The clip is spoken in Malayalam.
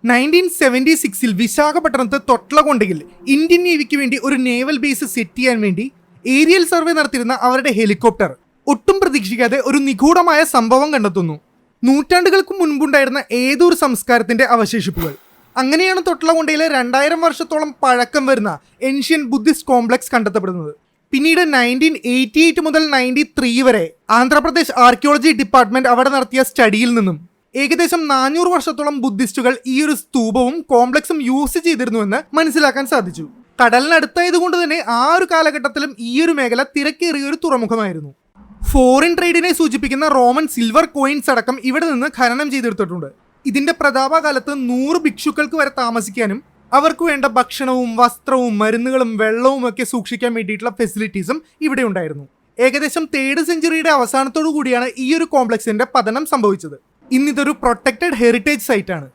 1976 വിശാഖപട്ടണത്ത് തൊട്ട്ലകൊണ്ടയിൽ ഇന്ത്യൻ നേവിക്ക് വേണ്ടി ഒരു നേവൽ ബേസ് സെറ്റ് ചെയ്യാൻ വേണ്ടി ഏരിയൽ സർവേ നടത്തിയിരുന്ന അവരുടെ ഹെലികോപ്റ്റർ ഒട്ടും പ്രതീക്ഷിക്കാതെ ഒരു നിഗൂഢമായ സംഭവം കണ്ടെത്തുന്നു. നൂറ്റാണ്ടുകൾക്ക് മുൻപുണ്ടായിരുന്ന ഏതോ ഒരു സംസ്കാരത്തിന്റെ അവശേഷിപ്പുകൾ. അങ്ങനെയാണ് തൊട്ട്ലകൊണ്ടയിലെ 2000 വർഷത്തോളം പഴക്കം വരുന്ന ഏൻഷ്യൻ ബുദ്ധിസ്റ്റ് കോംപ്ലക്സ് കണ്ടെത്തപ്പെടുന്നത്. പിന്നീട് 1988 മുതൽ 93 വരെ ആന്ധ്രാപ്രദേശ് ആർക്കിയോളജി ഡിപ്പാർട്ട്മെന്റ് അവിടെ നടത്തിയ സ്റ്റഡിയിൽ നിന്നും ഏകദേശം 400 വർഷത്തോളം ബുദ്ധിസ്റ്റുകൾ ഈ ഒരു സ്തൂപവും കോംപ്ലക്സും യൂസ് ചെയ്തിരുന്നുവെന്ന് മനസ്സിലാക്കാൻ സാധിച്ചു. കടലിനടുത്തായതുകൊണ്ട് തന്നെ ആ ഒരു കാലഘട്ടത്തിലും ഈ ഒരു മേഖല തിരക്കേറിയ ഒരു തുറമുഖമായിരുന്നു. ഫോറിൻ ട്രേഡിനെ സൂചിപ്പിക്കുന്ന റോമൻ സിൽവർ കോയിൻസ് അടക്കം ഇവിടെ നിന്ന് ഖനനം ചെയ്തെടുത്തിട്ടുണ്ട്. ഇതിന്റെ പ്രതാപകാലത്ത് 100 ഭിക്ഷുക്കൾക്ക് വരെ താമസിക്കാനും അവർക്ക് വേണ്ട ഭക്ഷണവും വസ്ത്രവും മരുന്നുകളും വെള്ളവും ഒക്കെ സൂക്ഷിക്കാൻ വേണ്ടിയിട്ടുള്ള ഫെസിലിറ്റീസും ഇവിടെ ഉണ്ടായിരുന്നു. ഏകദേശം 3rd സെഞ്ചുറിയുടെ അവസാനത്തോടു കൂടിയാണ് ഈ ഒരു കോംപ്ലക്സിന്റെ പതനം സംഭവിച്ചത്. ഇന്നിതൊരു പ്രൊട്ടക്റ്റഡ് ഹെറിറ്റേജ് സൈറ്റ് ആണ്.